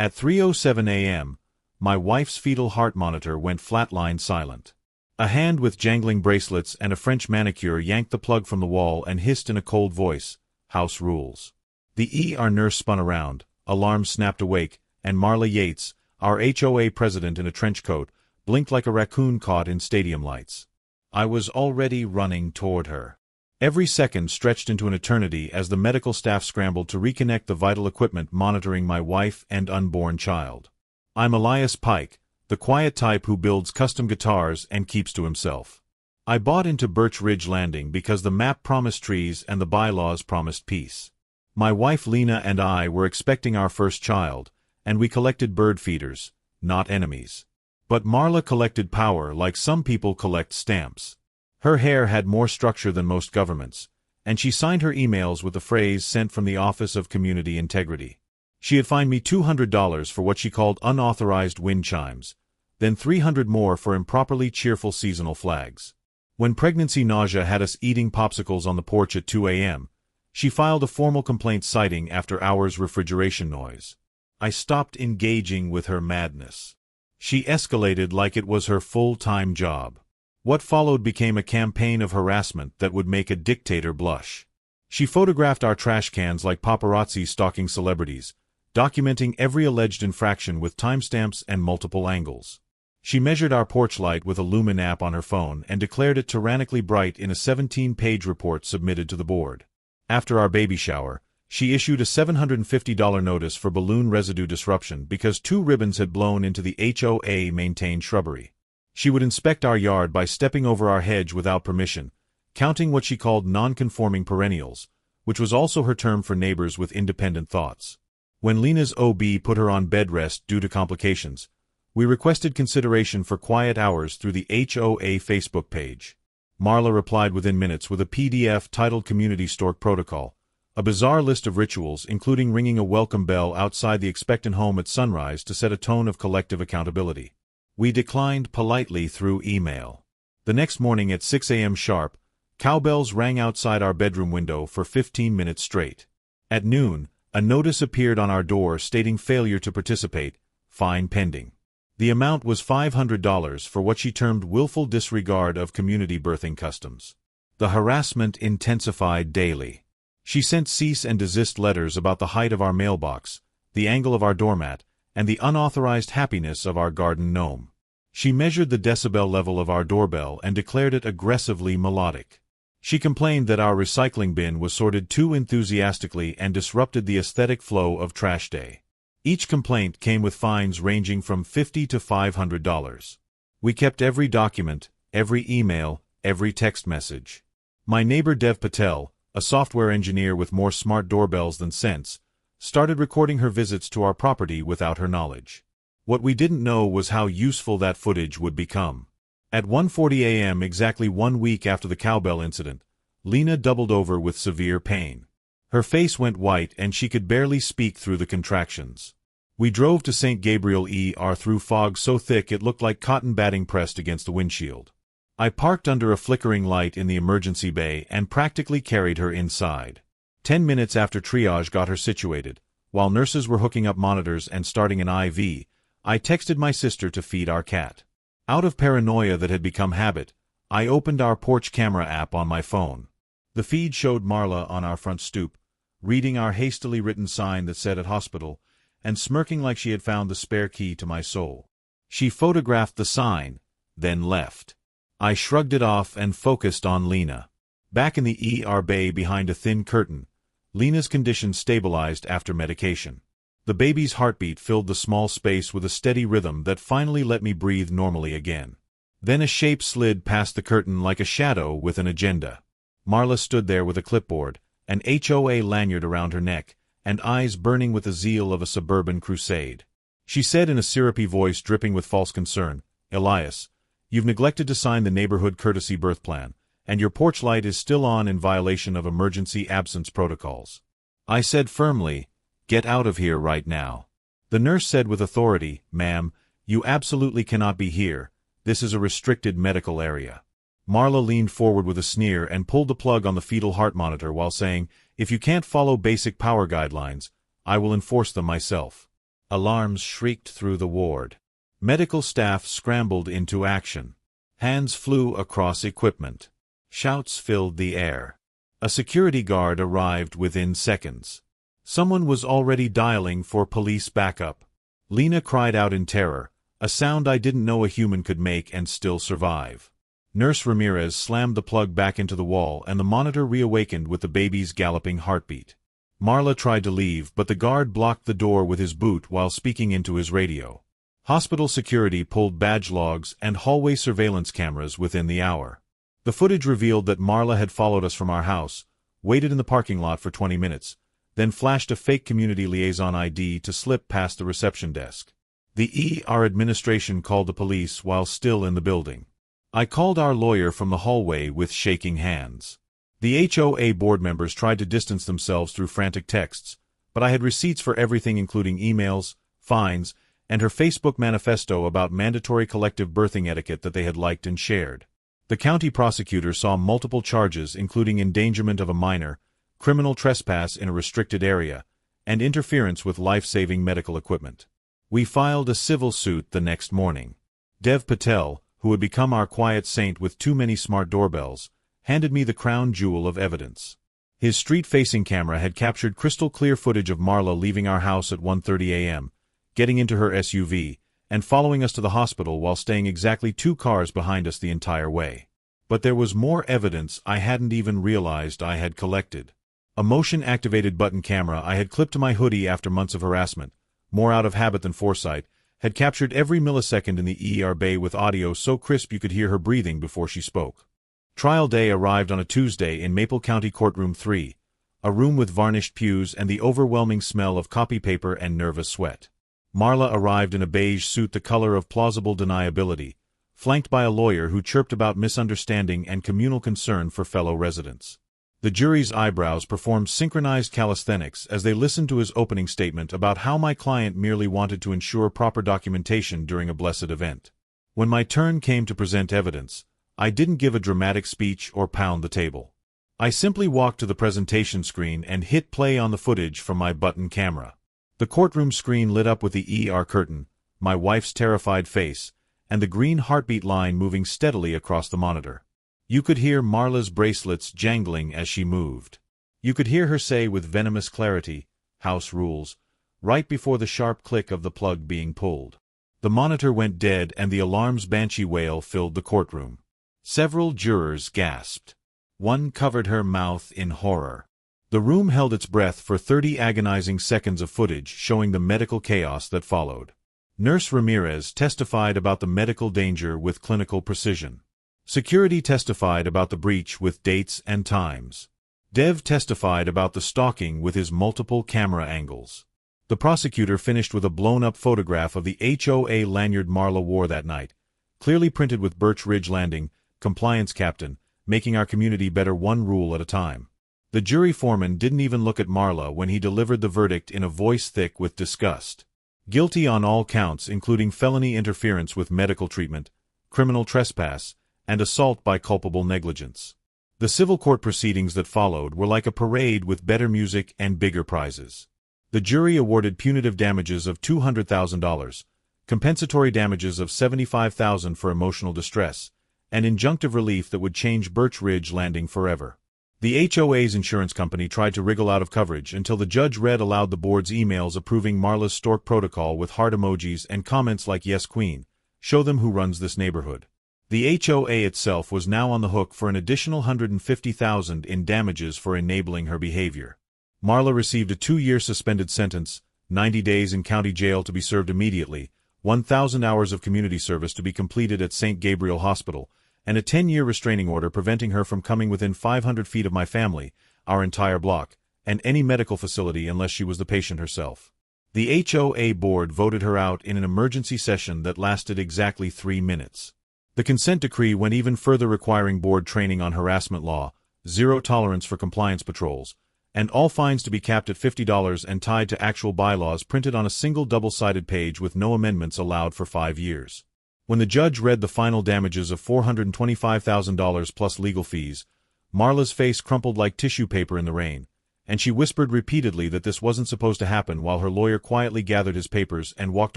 At 3:07 a.m., my wife's fetal heart monitor went flatline silent. A hand with jangling bracelets and a French manicure yanked the plug from the wall and hissed in a cold voice, "House rules." The ER nurse spun around, alarms snapped awake, and Marley Yates, our HOA president in a trench coat, blinked like a raccoon caught in stadium lights. I was already running toward her. Every second stretched into an eternity as the medical staff scrambled to reconnect the vital equipment monitoring my wife and unborn child. I'm Elias Pike, the quiet type who builds custom guitars and keeps to himself. I bought into Birch Ridge Landing because the map promised trees and the bylaws promised peace. My wife Lena and I were expecting our first child, and we collected bird feeders, not enemies. But Marla collected power like some people collect stamps. Her hair had more structure than most governments, and she signed her emails with the phrase sent from the Office of Community Integrity. She had fined me $200 for what she called unauthorized wind chimes, then $300 more for improperly cheerful seasonal flags. When pregnancy nausea had us eating popsicles on the porch at 2 a.m., she filed a formal complaint citing after-hours refrigeration noise. I stopped engaging with her madness. She escalated like it was her full-time job. What followed became a campaign of harassment that would make a dictator blush. She photographed our trash cans like paparazzi stalking celebrities, documenting every alleged infraction with timestamps and multiple angles. She measured our porch light with a Lumen app on her phone and declared it tyrannically bright in a 17-page report submitted to the board. After our baby shower, she issued a $750 notice for balloon residue disruption because 2 ribbons had blown into the HOA-maintained shrubbery. She would inspect our yard by stepping over our hedge without permission, counting what she called non-conforming perennials, which was also her term for neighbors with independent thoughts. When Lena's OB put her on bed rest due to complications, we requested consideration for quiet hours through the HOA Facebook page. Marla replied within minutes with a PDF titled Community Stork Protocol, a bizarre list of rituals including ringing a welcome bell outside the expectant home at sunrise to set a tone of collective accountability. We declined politely through email. The next morning at 6 a.m. sharp, cowbells rang outside our bedroom window for 15 minutes straight. At noon, a notice appeared on our door stating failure to participate, fine pending. The amount was $500 for what she termed willful disregard of community birthing customs. The harassment intensified daily. She sent cease and desist letters about the height of our mailbox, the angle of our doormat, and the unauthorized happiness of our garden gnome. She measured the decibel level of our doorbell and declared it aggressively melodic. She complained that our recycling bin was sorted too enthusiastically and disrupted the aesthetic flow of trash day. Each complaint came with fines ranging from $50 to $500. We kept every document, every email, every text message. My neighbor Dev Patel, a software engineer with more smart doorbells than sense, started recording her visits to our property without her knowledge. What we didn't know was how useful that footage would become. At 1:40 a.m., exactly 1 week after the cowbell incident, Lena doubled over with severe pain. Her face went white and she could barely speak through the contractions. We drove to St. Gabriel ER through fog so thick it looked like cotton batting pressed against the windshield. I parked under a flickering light in the emergency bay and practically carried her inside. 10 minutes after triage got her situated, while nurses were hooking up monitors and starting an IV, I texted my sister to feed our cat. Out of paranoia that had become habit, I opened our porch camera app on my phone. The feed showed Marla on our front stoop, reading our hastily written sign that said at hospital, and smirking like she had found the spare key to my soul. She photographed the sign, then left. I shrugged it off and focused on Lena. Back in the ER bay behind a thin curtain, Lena's condition stabilized after medication. The baby's heartbeat filled the small space with a steady rhythm that finally let me breathe normally again. Then a shape slid past the curtain like a shadow with an agenda. Marla stood there with a clipboard, an HOA lanyard around her neck, and eyes burning with the zeal of a suburban crusade. She said in a syrupy voice dripping with false concern, "Elias, you've neglected to sign the neighborhood courtesy birth plan, and your porch light is still on in violation of emergency absence protocols." I said firmly, "Get out of here right now." The nurse said with authority, "Ma'am, you absolutely cannot be here. This is a restricted medical area." Marla leaned forward with a sneer and pulled the plug on the fetal heart monitor while saying, "If you can't follow basic power guidelines, I will enforce them myself." Alarms shrieked through the ward. Medical staff scrambled into action. Hands flew across equipment. Shouts filled the air. A security guard arrived within seconds. Someone was already dialing for police backup. Lena cried out in terror, a sound I didn't know a human could make and still survive. Nurse Ramirez slammed the plug back into the wall and the monitor reawakened with the baby's galloping heartbeat. Marla tried to leave, but the guard blocked the door with his boot while speaking into his radio. Hospital security pulled badge logs and hallway surveillance cameras within the hour. The footage revealed that Marla had followed us from our house, waited in the parking lot for 20 minutes, then flashed a fake community liaison ID to slip past the reception desk. The ER administration called the police while still in the building. I called our lawyer from the hallway with shaking hands. The HOA board members tried to distance themselves through frantic texts, but I had receipts for everything including emails, fines, and her Facebook manifesto about mandatory collective birthing etiquette that they had liked and shared. The county prosecutor saw multiple charges including endangerment of a minor, criminal trespass in a restricted area, and interference with life-saving medical equipment. We filed a civil suit the next morning. Dev Patel, who had become our quiet saint with too many smart doorbells, handed me the crown jewel of evidence. His street-facing camera had captured crystal-clear footage of Marla leaving our house at 1:30 a.m., getting into her SUV, and following us to the hospital while staying exactly 2 cars behind us the entire way. But there was more evidence I hadn't even realized I had collected. A motion-activated button camera I had clipped to my hoodie after months of harassment, more out of habit than foresight, had captured every millisecond in the ER bay with audio so crisp you could hear her breathing before she spoke. Trial day arrived on a Tuesday in Maple County Courtroom 3, a room with varnished pews and the overwhelming smell of copy paper and nervous sweat. Marla arrived in a beige suit the color of plausible deniability, flanked by a lawyer who chirped about misunderstanding and communal concern for fellow residents. The jury's eyebrows performed synchronized calisthenics as they listened to his opening statement about how my client merely wanted to ensure proper documentation during a blessed event. When my turn came to present evidence, I didn't give a dramatic speech or pound the table. I simply walked to the presentation screen and hit play on the footage from my button camera. The courtroom screen lit up with the ER curtain, my wife's terrified face, and the green heartbeat line moving steadily across the monitor. You could hear Marla's bracelets jangling as she moved. You could hear her say with venomous clarity, "House rules," right before the sharp click of the plug being pulled. The monitor went dead and the alarm's banshee wail filled the courtroom. Several jurors gasped. One covered her mouth in horror. The room held its breath for 30 agonizing seconds of footage showing the medical chaos that followed. Nurse Ramirez testified about the medical danger with clinical precision. Security testified about the breach with dates and times. Dev testified about the stalking with his multiple camera angles. The prosecutor finished with a blown-up photograph of the HOA lanyard Marla wore that night, clearly printed with Birch Ridge Landing, Compliance Captain, making our community better one rule at a time. The jury foreman didn't even look at Marla when he delivered the verdict in a voice thick with disgust. Guilty on all counts including felony interference with medical treatment, criminal trespass, and assault by culpable negligence. The civil court proceedings that followed were like a parade with better music and bigger prizes. The jury awarded punitive damages of $200,000, compensatory damages of $75,000 for emotional distress, and injunctive relief that would change Birch Ridge Landing forever. The HOA's insurance company tried to wriggle out of coverage until the judge read aloud the board's emails approving Marla's stork protocol with heart emojis and comments like "Yes, Queen, show them who runs this neighborhood." The HOA itself was now on the hook for an additional $150,000 in damages for enabling her behavior. Marla received a 2-year suspended sentence, 90 days in county jail to be served immediately, 1,000 hours of community service to be completed at St. Gabriel Hospital, and a 10-year restraining order preventing her from coming within 500 feet of my family, our entire block, and any medical facility unless she was the patient herself. The HOA board voted her out in an emergency session that lasted exactly 3 minutes. The consent decree went even further, requiring board training on harassment law, zero tolerance for compliance patrols, and all fines to be capped at $50 and tied to actual bylaws printed on a single double-sided page with no amendments allowed for 5 years. When the judge read the final damages of $425,000 plus legal fees, Marla's face crumpled like tissue paper in the rain, and she whispered repeatedly that this wasn't supposed to happen while her lawyer quietly gathered his papers and walked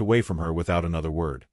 away from her without another word.